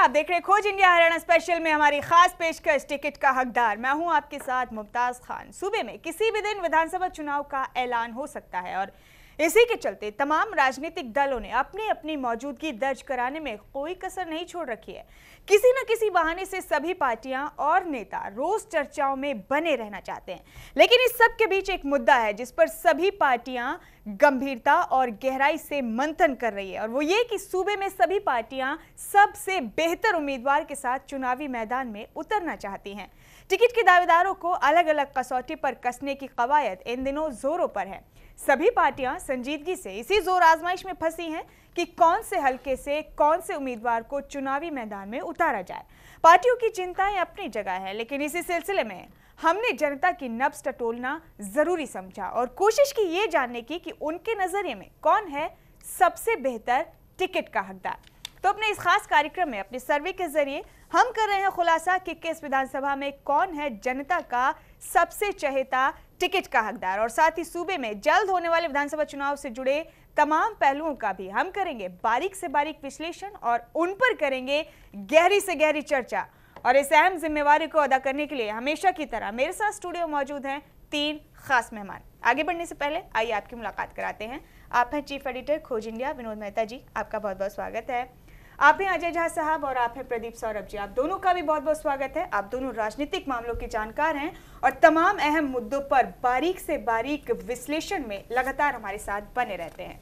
आप देख रहे हैं खोज इंडिया हरियाणा स्पेशल में हमारी खास पेशकश टिकट का हकदार। मैं हूं आपके साथ मुमताज खान। सूबे में किसी भी दिन विधानसभा चुनाव का ऐलान हो सकता है और इसी के चलते तमाम राजनीतिक दलों ने अपनी अपनी मौजूदगी दर्ज कराने में कोई कसर नहीं छोड़ रखी है। किसी न किसी बहाने से सभी पार्टियां और नेता रोज चर्चाओं में बने रहना चाहते हैं, लेकिन इस सब के बीच एक मुद्दा है जिस पर सभी पार्टियां गंभीरता और गहराई से मंथन कर रही है, और वो ये कि सूबे में सभी पार्टियां सबसे बेहतर उम्मीदवार के साथ चुनावी मैदान में उतरना चाहती हैं। टिकट के दावेदारों को अलग अलग कसौटी पर कसने की कवायद इन दिनों जोरों पर है। सभी पार्टियां संजीदगी से इसी जोर आजमाइश में फंसी हैं कि कौन से हलके से कौन से उम्मीदवार को चुनावी मैदान में उतारा जाए। पार्टियों की चिंताएं अपनी जगह है, लेकिन इसी सिलसिले में हमने जनता की नब्ज टटोलना जरूरी समझा और कोशिश की ये जानने की कि उनके नजरिए में कौन है सबसे बेहतर टिकट का हकदार। तो अपने इस खास कार्यक्रम में अपने सर्वे के जरिए हम कर रहे हैं खुलासा कि किस विधानसभा में कौन है जनता का सबसे चहेता टिकट का हकदार, और साथ ही सूबे में जल्द होने वाले विधानसभा चुनाव से जुड़े तमाम पहलुओं का भी हम करेंगे बारीक से बारीक विश्लेषण और उन पर करेंगे गहरी से गहरी चर्चा। और इस अहम जिम्मेवारी को अदा करने के लिए हमेशा की तरह मेरे साथ स्टूडियो मौजूद हैं 3 खास मेहमान। आगे बढ़ने से पहले आइए आपकी मुलाकात कराते हैं। आप हैं चीफ एडिटर खोज इंडिया विनोद मेहता जी, आपका बहुत बहुत स्वागत है। आप हैं अजय झा साहब और आप हैं प्रदीप सौरभ जी, आप दोनों का भी बहुत बहुत स्वागत है। आप दोनों राजनीतिक मामलों के जानकार हैं और तमाम अहम मुद्दों पर बारीक से बारीक विश्लेषण में लगातार हमारे साथ बने रहते हैं।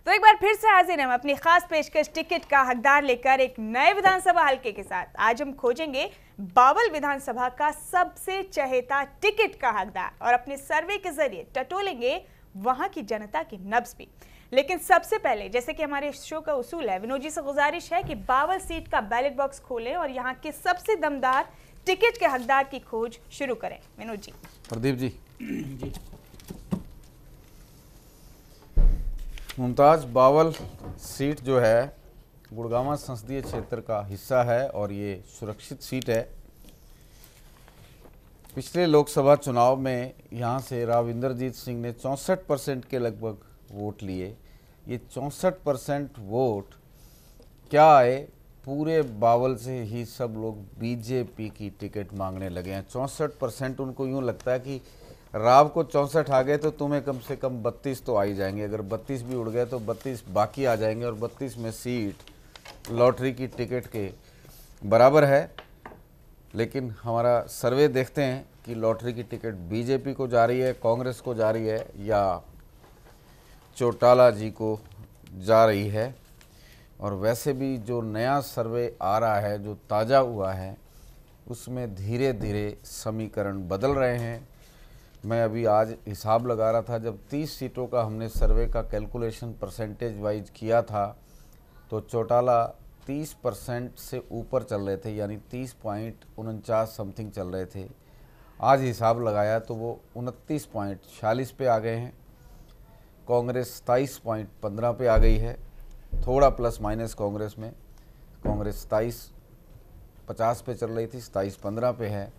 तो एक बार फिर से हाजिर हैं हम अपनी खास पेशकश टिकट का हकदार लेकर एक नए विधानसभा हल्के के साथ। आज हम खोजेंगे बावल विधानसभा का सबसे चहेता टिकट का हकदार और अपने सर्वे के जरिए टटोलेंगे वहां की जनता की नब्ज भी। लेकिन सबसे पहले, जैसे कि हमारे शो का उसूल है, विनोद जी से गुजारिश है कि बावल सीट का बैलेट बॉक्स खोलें और यहाँ के सबसे दमदार टिकट के हकदार की खोज शुरू करें। विनोद जी। प्रदीप जी। मुमताज, बावल सीट जो है गुड़गांव संसदीय क्षेत्र का हिस्सा है और ये सुरक्षित सीट है। पिछले लोकसभा चुनाव में यहाँ से राव इंद्रजीत सिंह ने 64% के लगभग वोट लिए। ये 64% वोट क्या आए, पूरे बावल से ही सब लोग बीजेपी की टिकट मांगने लगे हैं। 64% उनको यूँ लगता है कि राव को 64 आ गए तो तुम्हें कम से कम 32 तो आ ही जाएंगे, अगर 32 भी उड़ गए तो 32 बाकी आ जाएंगे और 32 में सीट लॉटरी की टिकट के बराबर है। लेकिन हमारा सर्वे देखते हैं कि लॉटरी की टिकट बीजेपी को जा रही है, कांग्रेस को जा रही है या चौटाला जी को जा रही है। और वैसे भी जो नया सर्वे आ रहा है, जो ताज़ा हुआ है, उसमें धीरे धीरे समीकरण बदल रहे हैं। मैं अभी आज हिसाब लगा रहा था, जब 30 सीटों का हमने सर्वे का कैलकुलेशन परसेंटेज वाइज किया था तो चौटाला 30% से ऊपर चल रहे थे, यानी 30.49 समथिंग चल रहे थे। आज हिसाब लगाया तो वो 29.46 पे आ गए हैं। कांग्रेस 27.15 पे आ गई है, थोड़ा प्लस माइनस कांग्रेस में। कांग्रेस 27.50 पे चल रही थी, 27.15 पे है।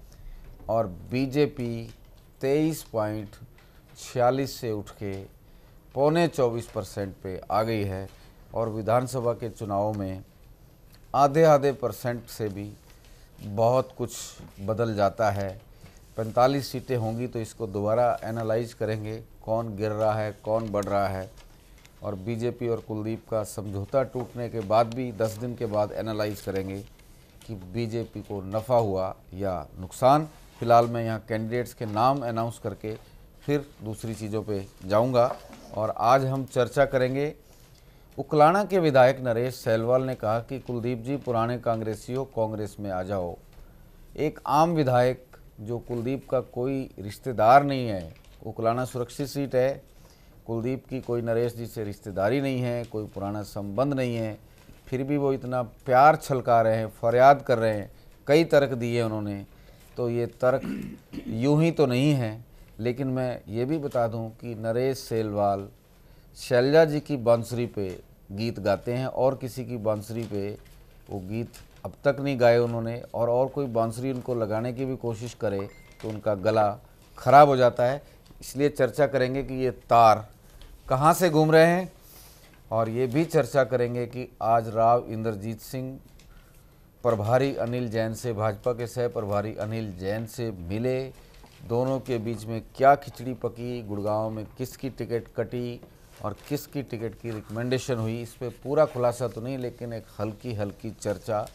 और बीजेपी 23.46 से उठ के 24.25% पे आ गई है। और विधानसभा के चुनाव में आधे परसेंट से भी बहुत कुछ बदल जाता है। 45 सीटें होंगी तो इसको दोबारा एनालाइज करेंगे, कौन गिर रहा है, कौन बढ़ रहा है। और बीजेपी और कुलदीप का समझौता टूटने के बाद भी 10 दिन के बाद एनालाइज करेंगे कि बीजेपी को नफ़ा हुआ या नुकसान। फ़िलहाल मैं यहाँ कैंडिडेट्स के नाम अनाउंस करके फिर दूसरी चीज़ों पे जाऊँगा। और आज हम चर्चा करेंगे, उकलाना के विधायक नरेश सैलवाल ने कहा कि कुलदीप जी पुराने कांग्रेसी हो, कांग्रेस में आ जाओ। एक आम विधायक जो कुलदीप का कोई रिश्तेदार नहीं है, उकलाना सुरक्षित सीट है, कुलदीप की कोई नरेश जी से रिश्तेदारी नहीं है, कोई पुराना संबंध नहीं है, फिर भी वो इतना प्यार छलका रहे हैं, फरियाद कर रहे हैं, कई तर्क दिए उन्होंने। तो ये तर्क यूं ही तो नहीं है। लेकिन मैं ये भी बता दूं कि नरेश सैलवाल शैलजा जी की बांसुरी पे गीत गाते हैं और किसी की बांसुरी पे वो गीत अब तक नहीं गाए उन्होंने। और कोई बांसुरी उनको लगाने की भी कोशिश करे तो उनका गला ख़राब हो जाता है। इसलिए चर्चा करेंगे कि ये तार कहाँ से घूम रहे हैं और ये भी चर्चा करेंगे कि आज राव इंद्रजीत सिंह प्रभारी अनिल जैन से, भाजपा के सह प्रभारी अनिल जैन से मिले। दोनों के बीच में क्या खिचड़ी पकी, गुड़गांव में किसकी टिकट कटी और किसकी टिकट की रिकमेंडेशन हुई, इस पे पूरा खुलासा तो नहीं, लेकिन एक हल्की हल्की चर्चा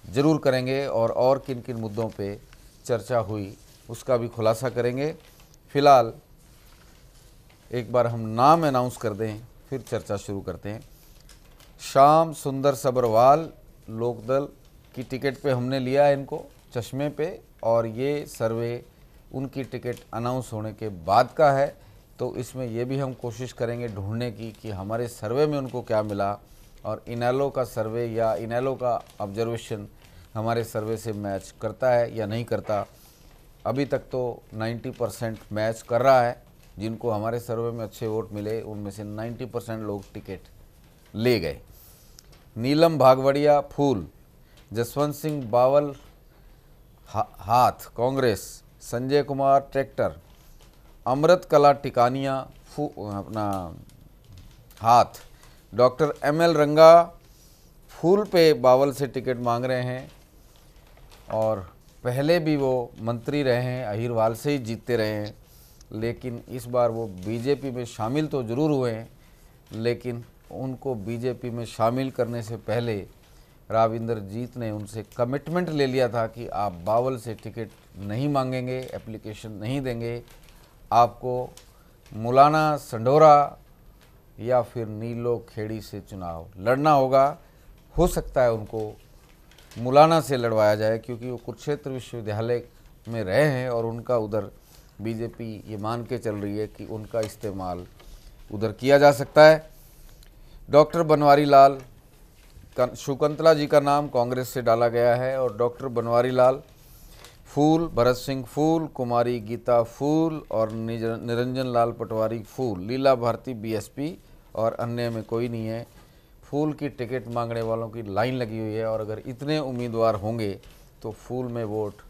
ज़रूर करेंगे और किन किन मुद्दों पे चर्चा हुई उसका भी खुलासा करेंगे। फिलहाल एक बार हम नाम अनाउंस कर दें, फिर चर्चा शुरू करते हैं। श्याम सुंदर सब्रवाल लोकदल की टिकट पे हमने लिया है इनको चश्मे पे, और ये सर्वे उनकी टिकट अनाउंस होने के बाद का है, तो इसमें ये भी हम कोशिश करेंगे ढूंढने की कि हमारे सर्वे में उनको क्या मिला और इनेलो का सर्वे या इनेलो का ऑब्जर्वेशन हमारे सर्वे से मैच करता है या नहीं करता। अभी तक तो 90% मैच कर रहा है। जिनको हमारे सर्वे में अच्छे वोट मिले उनमें से 90% लोग टिकट ले गए। नीलम भागवड़िया फूल, जसवंत सिंह बावल हाथ कांग्रेस, संजय कुमार ट्रैक्टर, अमृत कला टिकानिया अपना हाथ, डॉक्टर ML रंगा फूल पे बावल से टिकट मांग रहे हैं और पहले भी वो मंत्री रहे हैं, अहिरवाल से ही जीतते रहे हैं, लेकिन इस बार वो बीजेपी में शामिल तो ज़रूर हुए हैं, लेकिन उनको बीजेपी में शामिल करने से पहले राव इंद्रजीत ने उनसे कमिटमेंट ले लिया था कि आप बावल से टिकट नहीं मांगेंगे, एप्लीकेशन नहीं देंगे, आपको मुलाना संडोरा या फिर नीलो खेड़ी से चुनाव लड़ना होगा। हो सकता है उनको मुलाना से लड़वाया जाए क्योंकि वो कुरुक्षेत्र विश्वविद्यालय में रहे हैं और उनका उधर बीजेपी ये मान के चल रही है कि उनका इस्तेमाल उधर किया जा सकता है। डॉक्टर बनवारी लाल शकुंतला जी का नाम कांग्रेस से डाला गया है और डॉक्टर बनवारी लाल फूल, भरत सिंह फूल, कुमारी गीता फूल और निरंजन लाल पटवारी फूल, लीला भारती BSP और अन्य में कोई नहीं है। फूल की टिकट मांगने वालों की लाइन लगी हुई है और अगर इतने उम्मीदवार होंगे तो फूल में वोट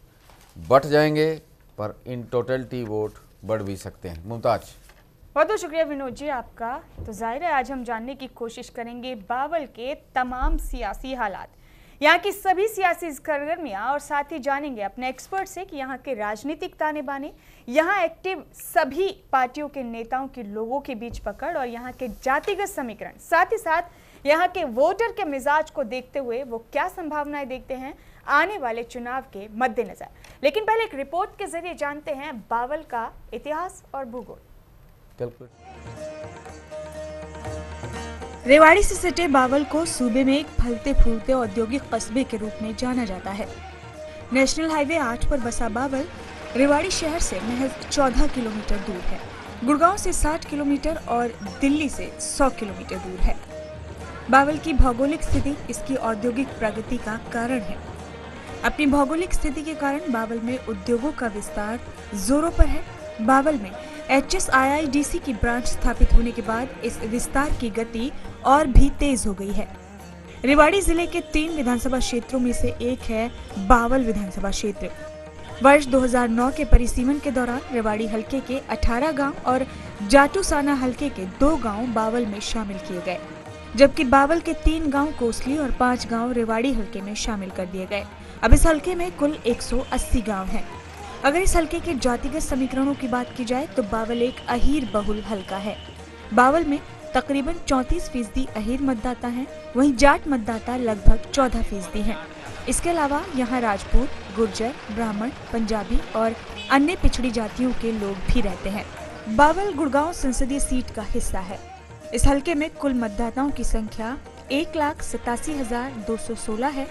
बढ़ जाएंगे, पर इन टोटलिटी वोट बढ़ भी सकते हैं। मुमताज, बहुत बहुत शुक्रिया विनोद जी आपका। तो जाहिर है आज हम जानने की कोशिश करेंगे बावल के तमाम सियासी हालात, यहाँ की सभी सियासी सरगर्मियाँ और साथ ही जानेंगे अपने एक्सपर्ट से कि यहाँ के राजनीतिक ताने बाने, यहाँ एक्टिव सभी पार्टियों के नेताओं के लोगों के बीच पकड़ और यहाँ के जातिगत समीकरण, साथ ही साथ यहाँ के वोटर के मिजाज को देखते हुए वो क्या संभावनाएं देखते हैं आने वाले चुनाव के मद्देनजर। लेकिन पहले एक रिपोर्ट के जरिए जानते हैं बावल का इतिहास और भूगोल। रेवाड़ी से सटे बावल को सूबे में एक फलते फूलते औद्योगिक कस्बे के रूप में जाना जाता है। नेशनल हाईवे 8 पर बसा बावल रेवाड़ी शहर से महज 14 किलोमीटर दूर है। गुड़गांव से 60 किलोमीटर और दिल्ली से 100 किलोमीटर दूर है। बावल की भौगोलिक स्थिति इसकी औद्योगिक प्रगति का कारण है। अपनी भौगोलिक स्थिति के कारण बावल में उद्योगों का विस्तार जोरों पर है। बावल में HSIIDC की ब्रांच स्थापित होने के बाद इस विस्तार की गति और भी तेज हो गई है। रेवाड़ी जिले के 3 विधानसभा क्षेत्रों में से एक है बावल विधानसभा क्षेत्र। वर्ष 2009 के परिसीमन के दौरान रेवाड़ी हलके के 18 गांव और जाटूसाना हलके के 2 गांव बावल में शामिल किए गए, जबकि बावल के 3 गांव कोसली और 5 गांव रेवाड़ी हलके में शामिल कर दिए गए। अब इस हलके में कुल 180 गांव हैं। अगर इस हलके के जातिगत समीकरणों की बात की जाए तो बावल एक अहीर बहुल हलका है। बावल में तकरीबन 34% अहीर मतदाता हैं, वहीं जाट मतदाता लगभग 14% हैं। इसके अलावा यहाँ राजपूत, गुर्जर, ब्राह्मण, पंजाबी और अन्य पिछड़ी जातियों के लोग भी रहते हैं। बावल गुड़गांव संसदीय सीट का हिस्सा है। इस हलके में कुल मतदाताओं की संख्या 1,87,216 है,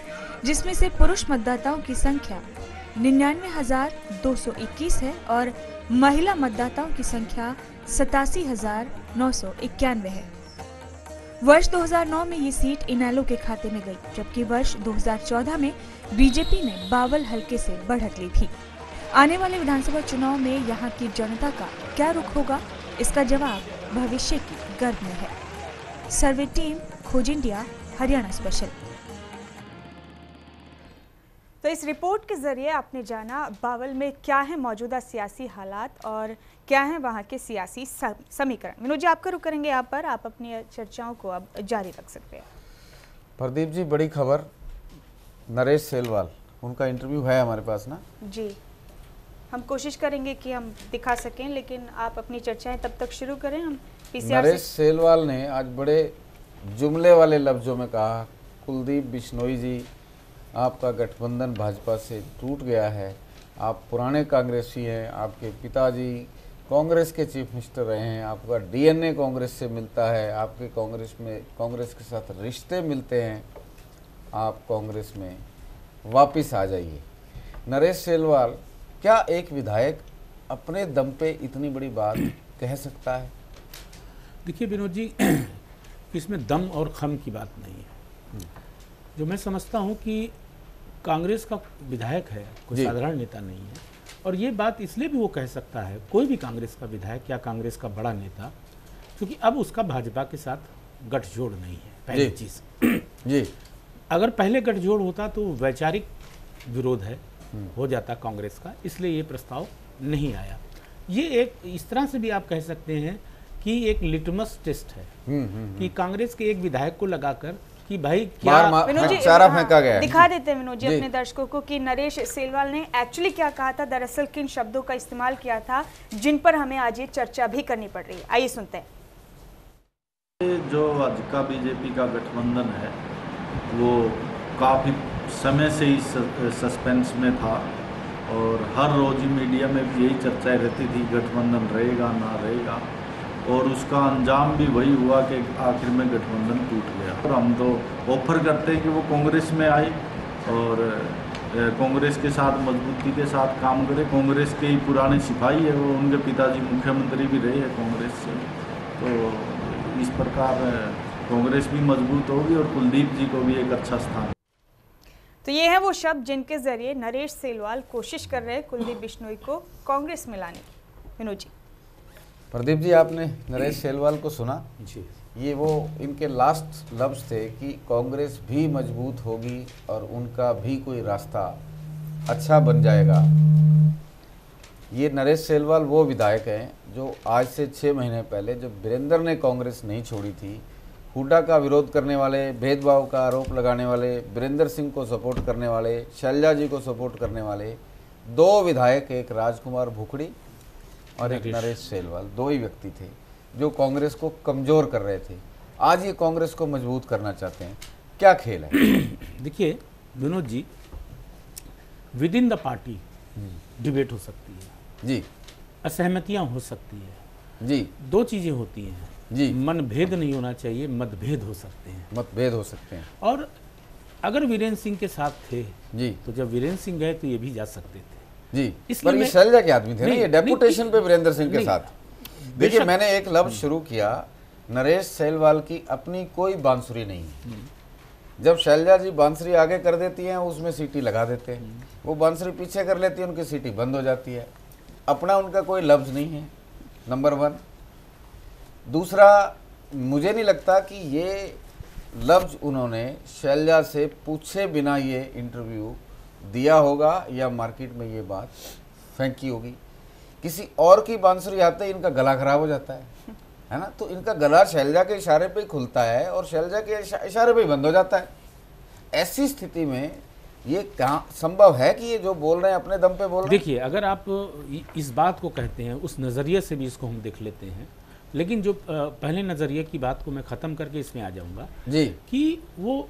जिसमें से पुरुष मतदाताओं की संख्या 99,221 है और महिला मतदाताओं की संख्या 87,991 है। वर्ष 2009 में ये सीट इनेलो के खाते में गई, जबकि वर्ष 2014 में बीजेपी ने बावल हलके से बढ़त ली थी। आने वाले विधानसभा चुनाव में यहाँ की जनता का क्या रुख होगा, इसका जवाब भविष्य की गर्भ में है। सर्वे टीम खोज इंडिया, हरियाणा स्पेशल। तो इस रिपोर्ट के जरिए आपने जाना बावल में क्या है मौजूदा सियासी हालात और क्या है वहाँ के सियासी समीकरण। विनोद जी आपका रुख करेंगे यहाँ पर, आप अपनी चर्चाओं को अब जारी रख सकते हैं। प्रदीप जी, बड़ी खबर नरेश सेलवाल, उनका इंटरव्यू है हमारे पास ना जी। हम कोशिश करेंगे कि हम दिखा सकें, लेकिन आप अपनी चर्चाएं तब तक शुरू करें। हम पीसीआर नरेश सेलवाल ने आज बड़े जुमले वाले लफ्ज़ों में कहा, कुलदीप बिश्नोई जी, आपका गठबंधन भाजपा से टूट गया है, आप पुराने कांग्रेसी हैं, आपके पिताजी कांग्रेस के चीफ मिनिस्टर रहे हैं, आपका डीएनए कांग्रेस से मिलता है, आपके कांग्रेस के साथ रिश्ते मिलते हैं, आप कांग्रेस में वापस आ जाइए। नरेश सेलवाल, क्या एक विधायक अपने दम पे इतनी बड़ी बात कह सकता है? देखिए विनोद जी, इसमें दम और खम की बात नहीं है। जो मैं समझता हूं कि कांग्रेस का विधायक है, कोई साधारण नेता नहीं है, और ये बात इसलिए भी वो कह सकता है, कोई भी कांग्रेस का विधायक या कांग्रेस का बड़ा नेता, क्योंकि अब उसका भाजपा के साथ गठजोड़ नहीं है। पहली चीज जी, अगर पहले गठजोड़ होता तो वैचारिक विरोध है हो जाता कांग्रेस का, इसलिए ये प्रस्ताव नहीं आया। ये एक इस तरह से भी आप कह सकते हैं कि एक लिटमस टेस्ट है कि कांग्रेस के एक विधायक को लगाकर कि भाई क्या चारा फेंका गया है। दिखा देते हैं विनोद जी अपने दर्शकों को कि नरेश सेलवाल ने एक्चुअली क्या कहा था, दरअसल किन शब्दों का इस्तेमाल किया था, जिन पर हमें आज ये चर्चा भी करनी पड़ रही है। आइए सुनते हैं। जो आज का बीजेपी का गठबंधन है वो काफ़ी समय से ही सस्पेंस में था, और हर रोज ही मीडिया में भी यही चर्चाएं रहती थी, गठबंधन रहेगा ना रहेगा, और उसका अंजाम भी वही हुआ कि आखिर में गठबंधन टूट गया। और हम तो ऑफर करते हैं कि वो कांग्रेस में आए और कांग्रेस के साथ मजबूती के साथ काम करे। कांग्रेस के ही पुराने सिपाही है वो, उनके पिताजी मुख्यमंत्री भी रहे हैं कांग्रेस से, तो इस प्रकार कांग्रेस भी मजबूत होगी और कुलदीप जी को भी एक अच्छा स्थान। तो ये है वो शब्द जिनके जरिए नरेश सेलवाल कोशिश कर रहे हैं कुलदीप बिश्नोई को कांग्रेस में लाने की। विनोद जी, प्रदीप जी, आपने नरेश सेलवाल को सुना जी? ये वो इनके लास्ट लफ्ज़ थे कि कांग्रेस भी मजबूत होगी और उनका भी कोई रास्ता अच्छा बन जाएगा। ये नरेश सेलवाल वो विधायक हैं जो आज से 6 महीने पहले जब वीरेंद्र ने कांग्रेस नहीं छोड़ी थी, हुड्डा का विरोध करने वाले, भेदभाव का आरोप लगाने वाले, वीरेंद्र सिंह को सपोर्ट करने वाले, शैलजा जी को सपोर्ट करने वाले 2 विधायक, एक राजकुमार भुखड़ी और एक नरेश सेलवाल, 2 ही व्यक्ति थे जो कांग्रेस को कमज़ोर कर रहे थे। आज ये कांग्रेस को मजबूत करना चाहते हैं। क्या खेल है? देखिए Vinod ji, within the party debate हो सकती है जी, असहमतियां हो सकती है जी, 2 चीज़ें होती हैं जी, मनभेद नहीं होना चाहिए, मतभेद हो सकते हैं। मतभेद हो सकते हैं। और अगर वीरेंद्र सिंह के साथ थे जी, तो जब वीरेंद्र सिंह गए तो ये भी जा सकते थे जी, इसलिए पर ये मैं- शैलजा के आदमी थे ना, नहीं, ये डेपुटेशन नहीं, पे वीरेंद्र सिंह के नहीं, साथ। देखिए, बेशक- मैंने एक लफ्ज शुरू किया, नरेश सेलवाल की अपनी कोई बांसुरी नहीं है। जब शैलजा जी बांसुरी आगे कर देती हैं उसमें सीटी लगा देते हैं, वो बांसुरी पीछे कर लेती है उनकी सीटी बंद हो जाती है। अपना उनका कोई लफ्ज नहीं है, नंबर 1। दूसरा, मुझे नहीं लगता कि ये लफ्ज उन्होंने शैलजा से पूछे बिना ये इंटरव्यू दिया होगा या मार्केट में ये बात फेंकी होगी। किसी और की बांसुरी आते ही इनका गला खराब हो जाता है ना, तो इनका गला शैलजा के इशारे पे ही खुलता है और शैलजा के इशारे पे ही बंद हो जाता है। ऐसी स्थिति में ये कहाँ संभव है कि ये जो बोल रहे हैं अपने दम पे बोल रहे हैं? देखिए, अगर आप इस बात को कहते हैं उस नज़रिए से भी इसको हम देख लेते हैं, लेकिन जो पहले नज़रिए की बात को मैं ख़त्म करके इसमें आ जाऊंगा जी, कि वो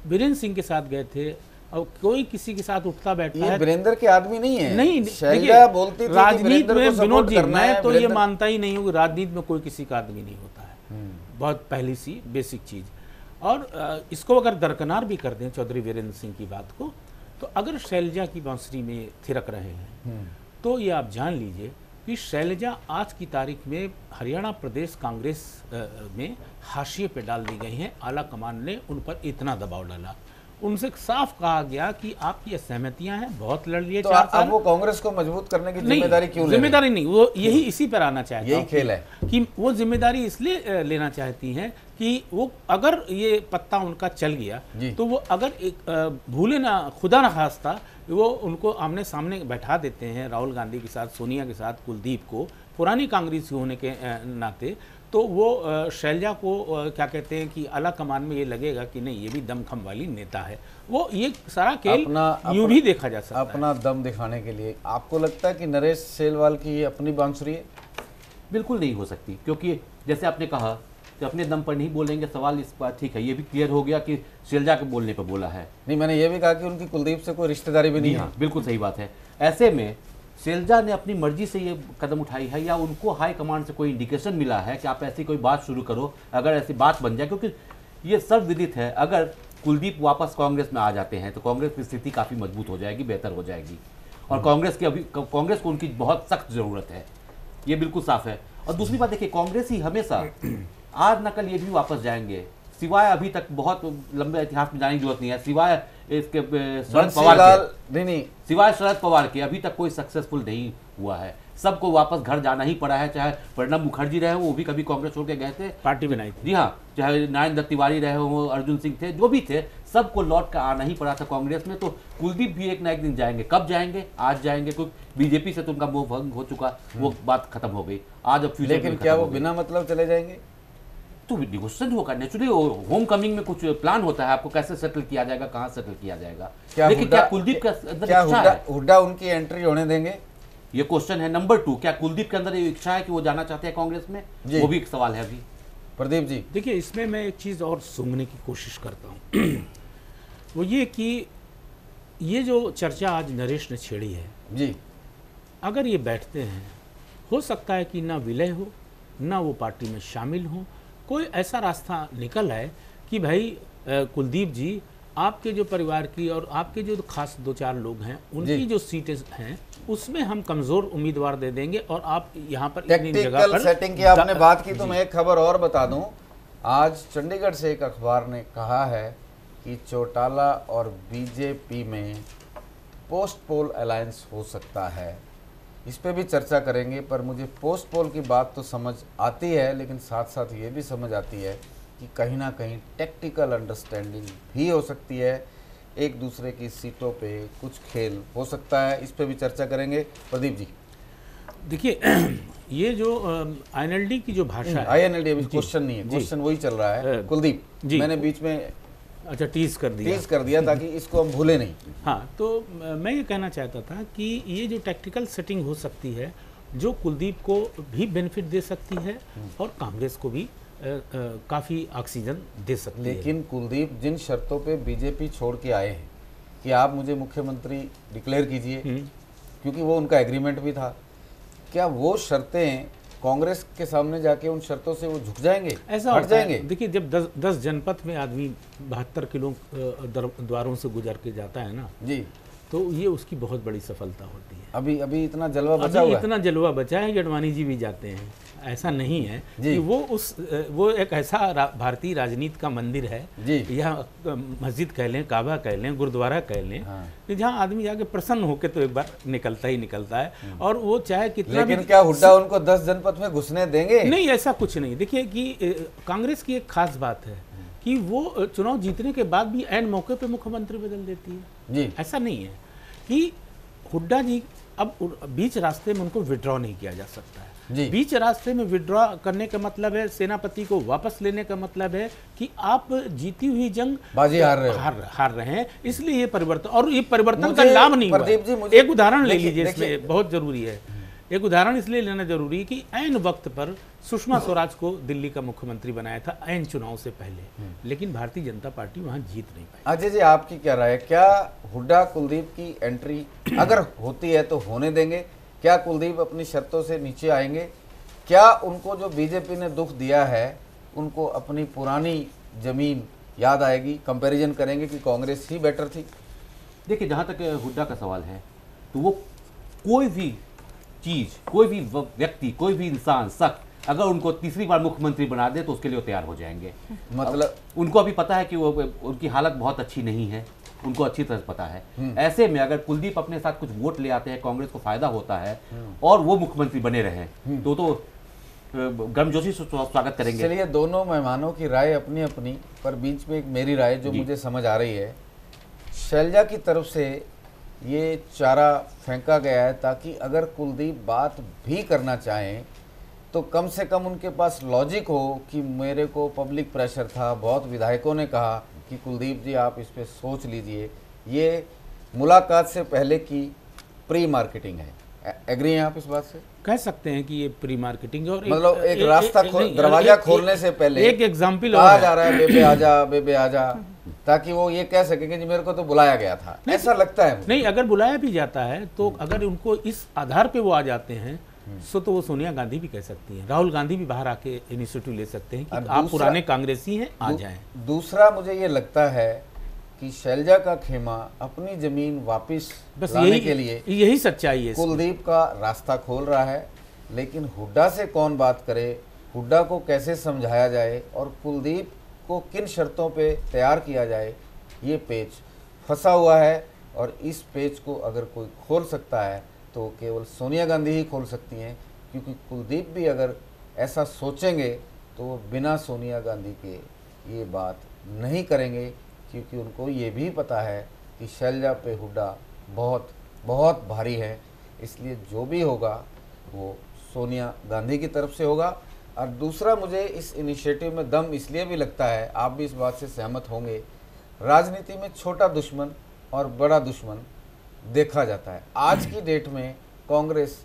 वीरेंद्र सिंह के साथ गए थे और कोई किसी के साथ उठता बैठता ये है। वीरेंद्र के आदमी नहीं है। नहीं, शैलजा बोलती थी कि राजनीति वीरेंद्र में को सपोर्ट विनोद जी, करना है, मैं तो ये वीरेंद्र- मानता ही नहीं हूँ कि राजनीति में कोई किसी का आदमी नहीं होता है। बहुत पहली सी बेसिक चीज़। और इसको अगर दरकिनार भी कर दें चौधरी वीरेंद्र सिंह की बात को, तो अगर शैलजा की बांसुरी में थिरक रहे हैं तो ये आप जान लीजिए कि शैलजा आज की तारीख में हरियाणा प्रदेश कांग्रेस में हाशिए पे डाल दी गई हैं। आला कमान ने उन पर इतना दबाव डाला, उनसे साफ कहा गया कि आपकी असहमतियां हैं, बहुत लड़ लिए तो 4 अब साल। वो कांग्रेस को मजबूत करने की नहीं, जिम्मेदारी क्यों ले रहे हैं? जिम्मेदारी नहीं, वो यही इसी पर आना चाहता यही हूं खेल है कि वो जिम्मेदारी इसलिए लेना चाहती हैं कि वो अगर ये पत्ता उनका चल गया जी। तो वो अगर एक भूले ना, खुदा ना खास्ता, वो उनको आमने सामने बैठा देते हैं राहुल गांधी के साथ, सोनिया के साथ, कुलदीप को, पुरानी कांग्रेसी होने के नाते, तो वो शैलजा को क्या कहते हैं कि आला कमान में ये लगेगा कि नहीं, ये भी दमखम वाली नेता है। वो ये सारा खेल यूं भी देखा जा सकता है। अपना दम दिखाने के लिए आपको लगता है कि नरेश सेलवाल की ये अपनी बांसुरी है? बिल्कुल नहीं हो सकती, क्योंकि जैसे आपने कहा कि अपने दम पर नहीं बोलेंगे। सवाल इस बात ठीक है, ये भी क्लियर हो गया कि शैलजा के बोलने पर बोला है। नहीं, मैंने ये भी कहा कि उनकी कुलदीप से कोई रिश्तेदारी भी नहीं है। हाँ, बिल्कुल सही बात है। ऐसे में शैलजा ने अपनी मर्जी से ये कदम उठाई है, या उनको हाई कमांड से कोई इंडिकेशन मिला है कि आप ऐसी कोई बात शुरू करो, अगर ऐसी बात बन जाए। क्योंकि ये सर्वविदित है, अगर कुलदीप वापस कांग्रेस में आ जाते हैं तो कांग्रेस की स्थिति काफ़ी मजबूत हो जाएगी, बेहतर हो जाएगी। और कांग्रेस को उनकी बहुत सख्त ज़रूरत है, ये बिल्कुल साफ है। और दूसरी बात देखिए, कांग्रेस ही हमेशा आज न कल ये भी वापस जाएंगे, सिवाय अभी तक बहुत लंबे इतिहास में जाने की जरूरत नहीं है, सिवाय इसके शरद पवार के। नहीं, सिवाय शरद पवार के अभी तक कोई सक्सेसफुल नहीं हुआ है। सबको वापस घर जाना ही पड़ा है, चाहे प्रणब मुखर्जी रहे, वो भी कभी कांग्रेस छोड़ के गए थे, पार्टी बनाई थी। जी हाँ, चाहे नारायण दत्त तिवारी रहे हो, अर्जुन सिंह थे, जो भी थे, सबको लौट कर आना ही पड़ा था कांग्रेस में। तो कुलदीप भी एक ना एक दिन जाएंगे। कब जाएंगे? आज जाएंगे, क्योंकि बीजेपी से तो उनका मोह भंग हो चुका, वो बात खत्म हो गई। आज अब फ्यूचर, लेकिन क्या वो बिना मतलब चले जाएंगे? तो नेगोशिएशन होगा नेचुरली। होम कमिंग में कुछ प्लान होता है, आपको कैसे सेटल किया जाएगा, कहाँ सेटल किया जाएगा। लेकिन क्या कुलदीप के अंदर इच्छा है? हुड्डा उनकी एंट्री होने देंगे? ये क्वेश्चन है। नंबर 2, क्या कुलदीप के अंदर ये इच्छा है कि वो जाना चाहते हैं कांग्रेस में? वो भी एक सवाल है अभी। प्रदीप जी देखिए, इसमें मैं एक चीज़ और सूंघने की कोशिश करता हूँ वो ये कि ये जो चर्चा आज नरेश ने छेड़ी है जी, अगर ये बैठते हैं, हो सकता है कि ना विलय हो, ना वो पार्टी में शामिल हो, कोई ऐसा रास्ता निकल आए कि भाई कुलदीप जी, आपके जो परिवार की और आपके जो खास 2-4 लोग हैं, उनकी जो सीटें हैं, उसमें हम कमज़ोर उम्मीदवार दे देंगे और आप यहाँ पर इतनी जगह पर सेटिंग की आपने बात की, तो मैं एक खबर और बता दूं। आज चंडीगढ़ से एक अखबार ने कहा है कि चौटाला और बीजेपी में पोस्ट पोल अलायंस हो सकता है। इस पे भी चर्चा करेंगे, पर मुझे पोस्ट पोल की बात तो समझ आती है, लेकिन साथ साथ ये भी समझ आती है कि कहीं ना कहीं टेक्टिकल अंडरस्टैंडिंग भी हो सकती है, एक दूसरे की सीटों पे कुछ खेल हो सकता है। इस पे भी चर्चा करेंगे। प्रदीप जी देखिए, ये जो INLD की जो भाषा है, INLD अभी क्वेश्चन नहीं है, क्वेश्चन वही चल रहा है। कुलदीप जी, मैंने बीच में अच्छा टीज कर दिया ताकि इसको हम भूले नहीं। हाँ, तो मैं ये कहना चाहता था कि ये जो टैक्टिकल सेटिंग हो सकती है, जो कुलदीप को भी बेनिफिट दे सकती है और कांग्रेस को भी काफ़ी ऑक्सीजन दे सकती है। लेकिन कुलदीप जिन शर्तों पे बीजेपी छोड़ के आए हैं कि आप मुझे मुख्यमंत्री डिक्लेयर कीजिए, क्योंकि वो उनका एग्रीमेंट भी था, क्या वो शर्तें कांग्रेस के सामने जाके उन शर्तों से वो झुक जाएंगे, ऐसा हट जाएंगे? देखिए, जब 10 जनपद में आदमी 72 किलो द्वारों से गुजर के जाता है ना जी, तो ये उसकी बहुत बड़ी सफलता होती है। अभी इतना जलवा बचा हुआ है, इतना जलवा बचा है कि अडवाणी जी भी जाते हैं। ऐसा नहीं है कि वो एक ऐसा भारतीय राजनीति का मंदिर है, या मस्जिद कह लें, काबा कह लें, गुरुद्वारा कह लें, कि जहाँ आदमी जाके प्रसन्न होकर तो एक बार निकलता ही निकलता है। और वो चाहे कितना लेकिन क्या हुड्डा उनको 10 जनपद में घुसने देंगे? नहीं, ऐसा कुछ नहीं। देखिए कि कांग्रेस की एक खास बात है कि वो चुनाव जीतने के बाद भी ऐन मौके पे मुख्यमंत्री बदल देती है जी। ऐसा नहीं है कि हुड्डा जी अब बीच रास्ते में उनको विड्रॉ नहीं किया जा सकता है। बीच रास्ते में विड्रॉ करने का मतलब है सेनापति को वापस लेने का मतलब है कि आप जीती हुई जंग बाजी हार रहे हैं, इसलिए ये परिवर्तन, और ये परिवर्तन का लाभ नहीं हुआ। एक उदाहरण ले लीजिए, इसमें बहुत जरूरी है। एक उदाहरण इसलिए लेना जरूरी है कि ऐन वक्त पर सुषमा स्वराज को दिल्ली का मुख्यमंत्री बनाया था, ऐन चुनाव से पहले, लेकिन भारतीय जनता पार्टी वहां जीत नहीं पाई। अजय जी, आपकी क्या राय है? क्या हुड्डा कुलदीप की एंट्री अगर होती है तो होने देंगे? क्या कुलदीप अपनी शर्तों से नीचे आएंगे? क्या उनको जो बीजेपी ने दुख दिया है, उनको अपनी पुरानी जमीन याद आएगी? कंपैरिजन करेंगे कि कांग्रेस ही बेटर थी? देखिए, जहाँ तक हुड्डा का सवाल है, तो वो कोई भी चीज़, कोई भी व्यक्ति, कोई भी इंसान, शख्स अगर उनको तीसरी बार मुख्यमंत्री बना दे तो उसके लिए तैयार हो जाएंगे। मतलब उनको अभी पता है कि वो उनकी हालत बहुत अच्छी नहीं है, उनको अच्छी तरह पता है। ऐसे में अगर कुलदीप अपने साथ कुछ वोट ले आते हैं, कांग्रेस को फायदा होता है और वो मुख्यमंत्री बने रहे तो गर्मजोशी से स्वागत करेंगे। चलिए, दोनों मेहमानों की राय अपनी अपनी, पर बीच में एक मेरी राय जो मुझे समझ आ रही है। शैलजा की तरफ से ये चारा फेंका गया है ताकि अगर कुलदीप बात भी करना चाहें तो कम से कम उनके पास लॉजिक हो कि मेरे को पब्लिक प्रेशर था, बहुत विधायकों ने कहा कि कुलदीप जी आप इस पे सोच लीजिए। ये मुलाकात से पहले की प्री मार्केटिंग है। एग्री हैं आप इस बात से? कह सकते हैं कि ये प्री मार्केटिंग और मतलब एक रास्ता दरवाजा खोलने से पहले एक एग्जाम्पल कहा जा रहा है बेबे आजा, बेबे आजा, ताकि वो ये कह सके कि जी मेरे को तो बुलाया गया था। ऐसा लगता है मुझे। नहीं, अगर बुलाया भी जाता है तो अगर उनको इस आधार पे वो आ जाते हैं तो वो सोनिया गांधी भी कह सकती हैं, राहुल गांधी भी बाहर आके इनिशिएटिव ले सकते हैं कि आप पुराने कांग्रेसी हैं, आ जाएं। दूसरा मुझे ये लगता है कि शैलजा का खेमा अपनी जमीन वापस बस लाने के लिए यही सच्चाई है। कुलदीप का रास्ता खोल रहा है, लेकिन हुड्डा से कौन बात करे, हुड्डा को कैसे समझाया जाए और कुलदीप को किन शर्तों पे तैयार किया जाए, ये पेच फंसा हुआ है। और इस पेच को अगर कोई खोल सकता है तो केवल सोनिया गांधी ही खोल सकती हैं, क्योंकि कुलदीप भी अगर ऐसा सोचेंगे तो वो बिना सोनिया गांधी के ये बात नहीं करेंगे, क्योंकि उनको ये भी पता है कि शैलजा पे हुड्डा बहुत बहुत भारी है। इसलिए जो भी होगा वो सोनिया गांधी की तरफ से होगा। और दूसरा मुझे इस इनिशिएटिव में दम इसलिए भी लगता है, आप भी इस बात से सहमत होंगे, राजनीति में छोटा दुश्मन और बड़ा दुश्मन देखा जाता है। आज की डेट में कांग्रेस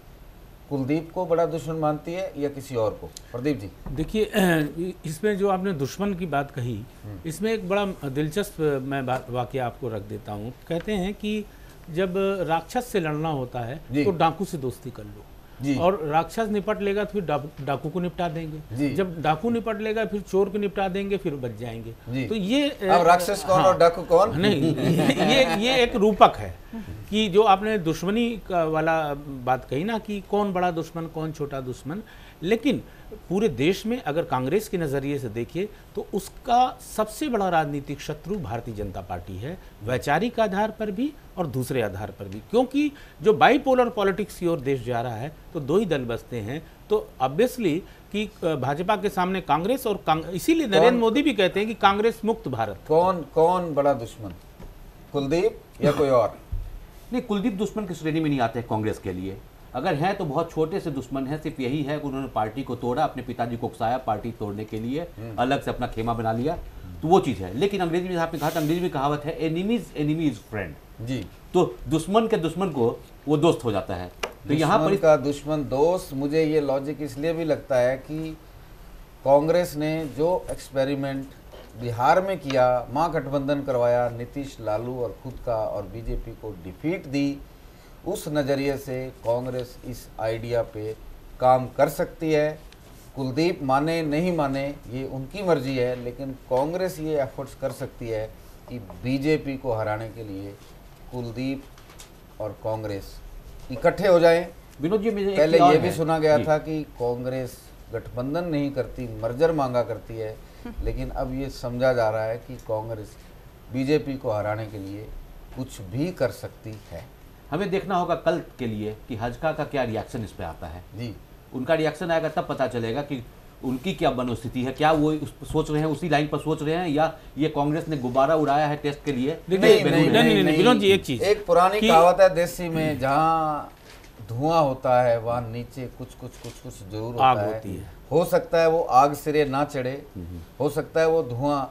कुलदीप को बड़ा दुश्मन मानती है या किसी और को? प्रदीप जी देखिए, इसमें जो आपने दुश्मन की बात कही, इसमें एक बड़ा दिलचस्प मैं वाकया आपको रख देता हूँ। कहते हैं कि जब राक्षस से लड़ना होता है तो डाकू से दोस्ती कर लो, और राक्षस निपट लेगा तो फिर डाकू को निपटा देंगे, जब डाकू निपट लेगा फिर चोर को निपटा देंगे, फिर बच जाएंगे। तो ये अब राक्षस कौन और डाकू कौन? नहीं, ये एक रूपक है कि जो आपने दुश्मनी का वाला बात कही ना कि कौन बड़ा दुश्मन कौन छोटा दुश्मन, लेकिन पूरे देश में अगर कांग्रेस के नज़रिए से देखिए तो उसका सबसे बड़ा राजनीतिक शत्रु भारतीय जनता पार्टी है, वैचारिक आधार पर भी और दूसरे आधार पर भी। क्योंकि जो बाईपोलर पॉलिटिक्स की ओर देश जा रहा है तो दो ही दल बसते हैं, तो ऑब्वियसली कि भाजपा के सामने कांग्रेस और इसीलिए नरेंद्र मोदी भी कहते हैं कि कांग्रेस मुक्त भारत। कौन बड़ा दुश्मन, कुलदीप या कोई और? नहीं, कुलदीप दुश्मन की श्रेणी में नहीं आते हैं कांग्रेस के लिए। अगर हैं तो बहुत छोटे से दुश्मन हैं, सिर्फ यही है कि उन्होंने पार्टी को तोड़ा, अपने पिताजी को उकसाया पार्टी तोड़ने के लिए, अलग से अपना खेमा बना लिया, तो वो चीज़ है। लेकिन अंग्रेजी में आपने कहा था, अंग्रेजी में कहावत है एनिमी इज फ्रेंड जी, तो दुश्मन के दुश्मन को वो दोस्त हो जाता है। तो यहाँ पर का दुश्मन दोस्त, मुझे ये लॉजिक इसलिए भी लगता है कि कांग्रेस ने जो एक्सपेरिमेंट बिहार में किया, महागठबंधन करवाया, नीतीश, लालू और खुद का, और बीजेपी को डिफीट दी, उस नज़रिए से कांग्रेस इस आइडिया पे काम कर सकती है। कुलदीप माने नहीं माने ये उनकी मर्जी है, लेकिन कांग्रेस ये एफर्ट्स कर सकती है कि बीजेपी को हराने के लिए कुलदीप और कांग्रेस इकट्ठे हो जाएं। विनोद जी, पहले ये भी सुना गया था कि कांग्रेस गठबंधन नहीं करती, मर्जर मांगा करती है, लेकिन अब ये समझा जा रहा है कि कांग्रेस बीजेपी को हराने के लिए कुछ भी कर सकती है। हमें देखना होगा कल के लिए कि हजका का क्या रिएक्शन इस पे आता है जी। उनका रिएक्शन आएगा तब पता चलेगा कि उनकी क्या मनोस्थिति है, क्या वो सोच रहे हैं, उसी लाइन पर सोच रहे हैं, या ये कांग्रेस ने गुब्बारा उड़ाया है टेस्ट के लिए। नहीं, विनोद जी, एक चीज, एक पुरानी कहावत है देसी में, जहाँ धुआं होता है वहाँ नीचे कुछ जरूर होता है। हो सकता है वो आग सिरे ना चढ़े, हो सकता है वो धुआं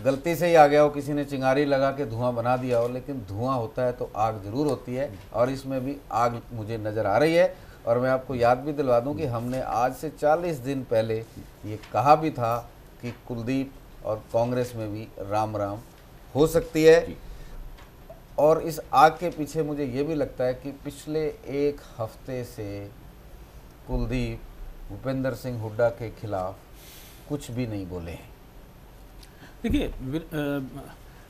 गलती से ही आ गया हो, किसी ने चिंगारी लगा के धुआं बना दिया हो, लेकिन धुआं होता है तो आग जरूर होती है, और इसमें भी आग मुझे नज़र आ रही है। और मैं आपको याद भी दिलवा दूं कि हमने आज से 40 दिन पहले ये कहा भी था कि कुलदीप और कांग्रेस में भी राम राम हो सकती है। और इस आग के पीछे मुझे ये भी लगता है कि पिछले एक हफ्ते से कुलदीप भूपेंद्र सिंह हुड्डा के खिलाफ कुछ भी नहीं बोले हैं। देखिए,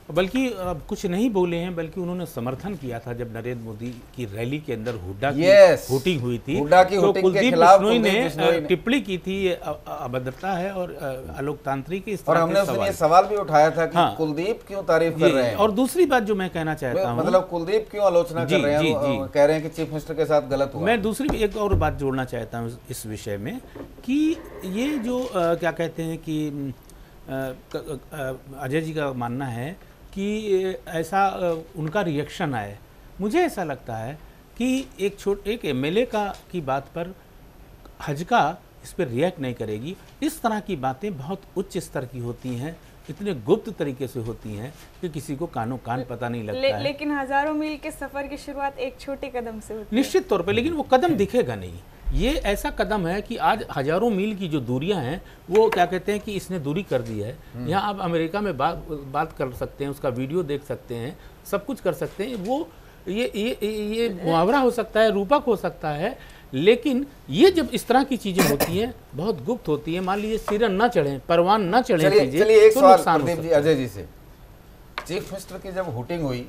बल्कि कुछ नहीं बोले हैं, बल्कि उन्होंने समर्थन किया था जब नरेंद्र मोदी की रैली के अंदर हुड्डा की हुटिंग हुई थी, तो कुलदीप बिश्नोई ने टिप्पणी की थी ये अभद्रता है और अलोकतांत्रिक इस तरह के सवाल। सवाल भी उठाया था कि कुलदीप क्यों तारीफ कर रहे हैं। और दूसरी बात जो मैं कहना चाहता हूँ, मतलब कुलदीप क्यों आलोचना कर रहे हैं, कह रहे हैं कि चीफ मिनिस्टर के साथ गलत हुआ। मैं दूसरी एक और बात जोड़ना चाहता हूँ इस विषय में कि ये जो क्या कहते हैं कि अजय जी का मानना है कि ऐसा उनका रिएक्शन आए, मुझे ऐसा लगता है कि एक एमएलए की बात पर हजका इस पर रिएक्ट नहीं करेगी। इस तरह की बातें बहुत उच्च स्तर की होती हैं, इतने गुप्त तरीके से होती हैं कि किसी को कानों कान पता नहीं लगता है। लेकिन हजारों मील के सफर की शुरुआत एक छोटे कदम से होती है। निश्चित तौर पे, लेकिन वो कदम दिखेगा नहीं। ये ऐसा कदम है कि आज हजारों मील की जो दूरियां हैं वो क्या कहते हैं कि इसने दूरी कर दी है। यहाँ आप अमेरिका में बात कर सकते हैं, उसका वीडियो देख सकते हैं, सब कुछ कर सकते हैं। वो ये मुहावरा हो सकता है, रूपक हो सकता है, लेकिन ये जब इस तरह की चीजें होती हैं बहुत गुप्त होती है। मान लीजिए सिरन न चढ़े, परवान न चढ़े चलिए चीजें, एक तो सवाल नुकसान हो प्रदीप जी सकता है। अजय जी से। चीफ मिनिस्टर की जब हुटिंग हुई